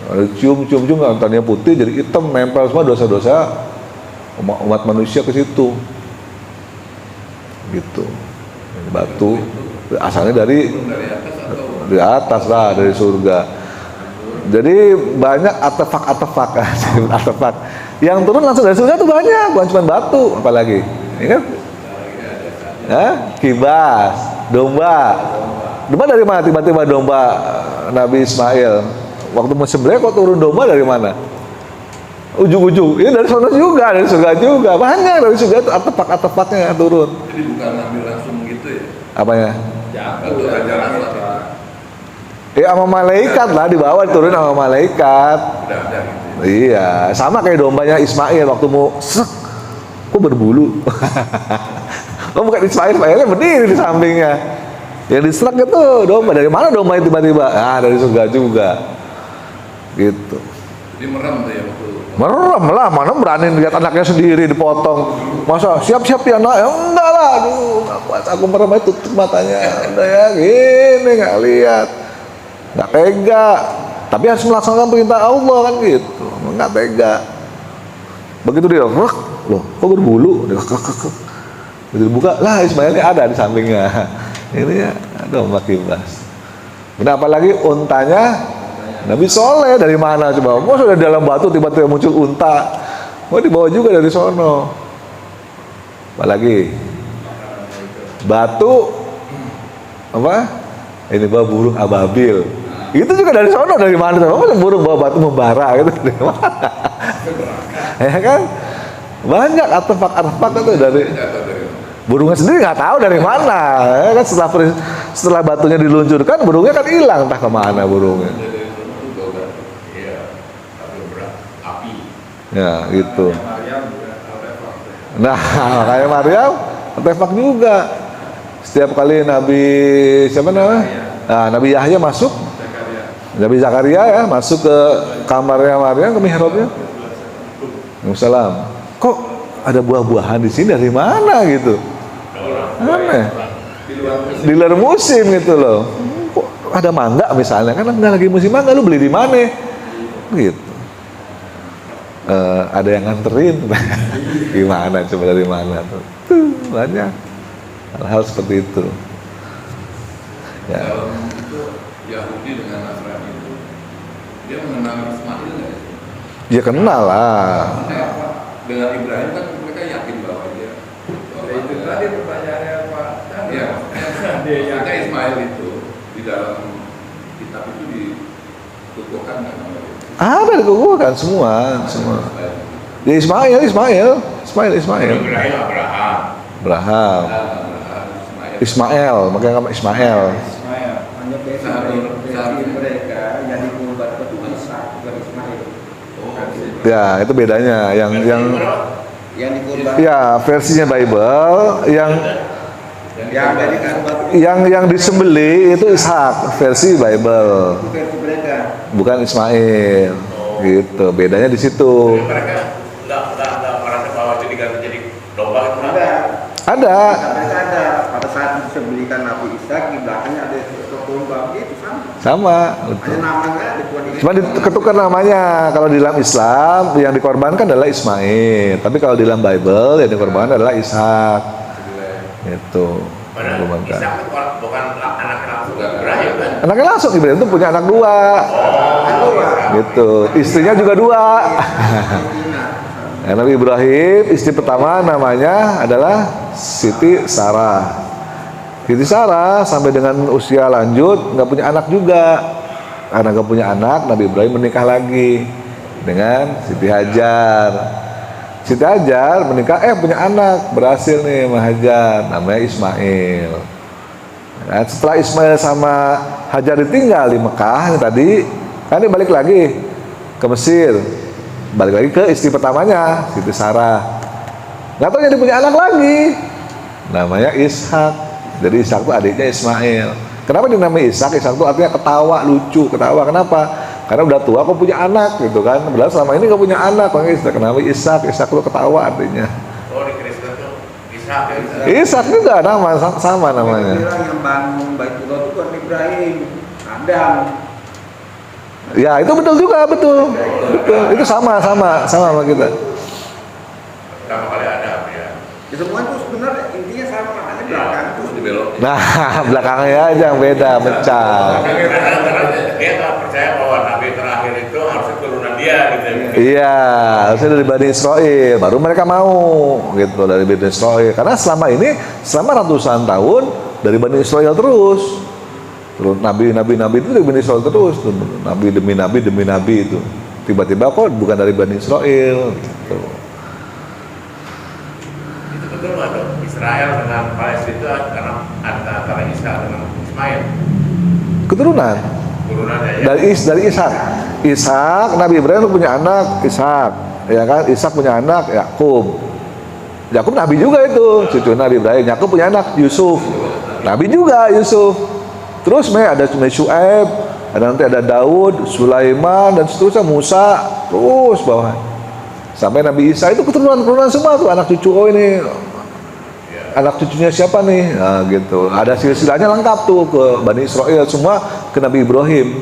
Kalau cium tandanya putih jadi hitam, nempel semua dosa-dosa umat manusia ke situ. Gitu. Batu asalnya dari atas lah, dari surga. Jadi banyak artefak yang turun langsung dari surga tuh banyak, bukan cuma batu, apalagi ingat kibas, domba dari mana tiba-tiba domba Nabi Ismail waktu mau sembelih kok turun domba dari mana? Ujung-ujung ini dari sana juga, dari surga juga, banyak dari surga itu artefak-artefaknya yang turun. Jadi bukan ngambil langsung gitu ya? Apanya? Batu Hajar Aswad. Sama malaikat lah, dibawa turun sama malaikat. Udah ada gitu. Iya, sama kayak dombanya Ismail waktu mau kok berbulu. Kok bukan Ismailnya berdiri di sampingnya. Yang diserak itu domba. Dari mana domba itu tiba-tiba? Dari surga juga. Gitu. Jadi merem tuh ya waktu. Merem lah, mana berani lihat anaknya sendiri dipotong. Masa siap-siap ya anak? Ya enggak lah, aduh gak kuat aku merem aja, tutup matanya. Udah ya gini, gak lihat, gak tega. Tapi harus melaksanakan perintah Allah kan gitu, gak tega. Begitu dia, loh kok berbulu? Begitu dibuka, lah Ismailnya ada di sampingnya. Ini ya, domba kibas. Nah apalagi untanya Nabi Soleh dari mana coba? Mau sudah dalam batu tiba-tiba muncul unta, mau dibawa juga dari sono. Apalagi batu apa? Ini bawa burung ababil. Itu juga dari sono, dari mana? Coba burung bawa batu membara gitu dari mana? Ya kan? Banyak artefak itu dari burungnya sendiri nggak tahu dari mana. Ya kan setelah batunya diluncurkan, burungnya kan hilang entah kemana burungnya. Ya gitu. Nah kayak Maryam artefak juga. Setiap kali Nabi siapa namanya? Nabi Yahya masuk, Nabi Zakaria ya masuk ke kamarnya Maryam, ke mihrabnya. Waalaikumsalam. Kok ada buah-buahan di sini dari mana gitu? Aneh. Di luar musim gitu loh. Kok ada mangga misalnya? Kan nggak lagi musim mangga, lu beli di mana? Gitu. Ada yang nganterin. Gimana coba dari mana tuh? Banyak hal-hal seperti itu. Ya. Dalam itu Yahudi dengan Nasrani itu dia mengenal Ismail nggak? Ya kenal lah. Dengan Ibrahim kan mereka yakin bahwa dia. Itu tadi pertanyaannya Pak. Iya. Maksudnya Ismail itu di dalam kitab itu dituturkan nggak namanya? Ada dikukuhkan semua. Ya Ismail. Ibrahim Abraham. Ismail, makanya nama Ismail. Hanya versi mereka yang dikurbankan itu Ishak, bukan Ismail. Ya itu bedanya. Yang Yang dikurbankan ya versinya Bible yang disembelih itu Ishak versi Bible, versi mereka. bukan Ismail. Gitu. Bedanya di situ. Mereka nggak merasa bahwa itu diganti jadi domba itu Ada. Mereka ada pada saat disembelihkan Nabi Ishak di belakangnya ada domba itu sama. Sama. Ada namanya dibuat Cuma diketukar namanya. Kalau di dalam Islam yang dikorbankan adalah Ismail, tapi kalau di dalam Bible yang dikorbankan adalah Ishak. Itu. Dikorbankan. Ishak itu bukan anak langsung Ibrahim kan? Anaknya langsung Ibrahim itu punya anak dua. Gitu. Istrinya juga dua. Nabi Ibrahim, istri pertama namanya adalah Siti Sarah. Siti Sarah sampai dengan usia lanjut nggak punya anak juga. Karena nggak punya anak, Nabi Ibrahim menikah lagi dengan Siti Hajar. Siti Hajar menikah, punya anak, berhasil nih sama Hajar, namanya Ismail. Nah, setelah Ismail sama Hajar ditinggal di Mekah tadi, kan dia balik lagi ke Mesir. Balik lagi ke istri pertamanya, Siti Sarah. Nggak tahu dia punya anak lagi, namanya Ishak. Jadi Ishak itu adiknya Ismail. Kenapa dinamai Ishak? Ishak itu artinya ketawa, lucu, ketawa. Kenapa? karena udah tua kok punya anak gitu kan. Padahal selama ini kok punya anak, makanya kenapa Ishak lu ketawa artinya. Oh di Kristen tuh Ishak ya. Ishak juga nama sama namanya. Yang bangun Baitullah itu kan Ibrahim, Adam. Ya itu betul juga, betul. Itu sama sama kita. Pertama kali ada ya. Ya, semua itu sebenarnya intinya sama, hanya belakang itu dibelok. Nah belakangnya aja yang beda, pecah. Karena dia nggak percaya bahwa nabi terakhir itu harus keturunan dia gitu. Iya, harusnya dari Bani Israel, baru mereka mau gitu, dari Bani Israel. Karena selama ini, selama ratusan tahun dari Bani Israel terus nabi itu dari Bani Israel terus, nabi demi nabi itu. Tiba-tiba kok bukan dari Bani Israel gitu. Itu betul nggak dong? Israel dengan Palestina itu karena antara Ishak dengan Ismail. Keturunan. Turunannya ya. Dari Ishak, Nabi Ibrahim punya anak Ishak, ya kan? Ishak punya anak Yakub Nabi juga itu, cucu Nabi Ibrahim. Yakub punya anak Yusuf, Nabi juga Yusuf. Terus ada Syuaib, nanti ada Daud, Sulaiman, dan seterusnya, Musa, terus bawah sampai Nabi Isa. Itu keturunan semua tuh, anak cucu. Oh ini anak cucunya siapa nih? Nah, gitu. Ada silsilahnya lengkap tuh ke Bani Israel, semua ke Nabi Ibrahim.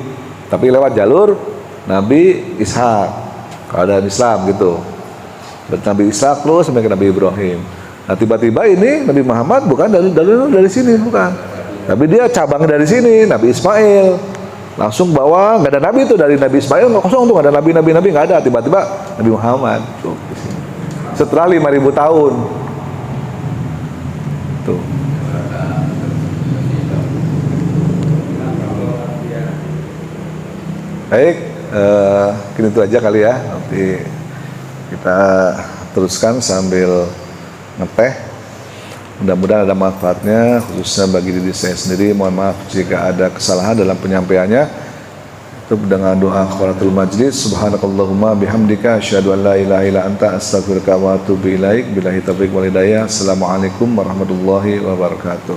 Tapi lewat jalur Nabi Ishak. Kalau ada Islam gitu. Dan Nabi Ishak terus sampai ke Nabi Ibrahim. Nah, tiba-tiba ini Nabi Muhammad bukan dari sini, bukan. Tapi dia cabang dari sini, Nabi Ismail. Langsung bawa, nggak ada nabi itu dari Nabi Ismail, nggak kosong tuh, nggak ada nabi nggak ada. Tiba-tiba Nabi Muhammad tuh di sini. Setelah 5.000 tahun. Tuh. Baik, gini itu aja kali ya. Nanti kita teruskan sambil ngeteh. Mudah-mudahan ada manfaatnya, khususnya bagi diri saya sendiri. Mohon maaf jika ada kesalahan dalam penyampaiannya. Itu dengan doa qiratul majlis. Subhanakallahumma bihamdika asyhadu an la ilaha illa anta astaghfiruka wa atubu ilaik. Billahi taufiq wal hidayah. Assalamualaikum warahmatullahi wabarakatuh.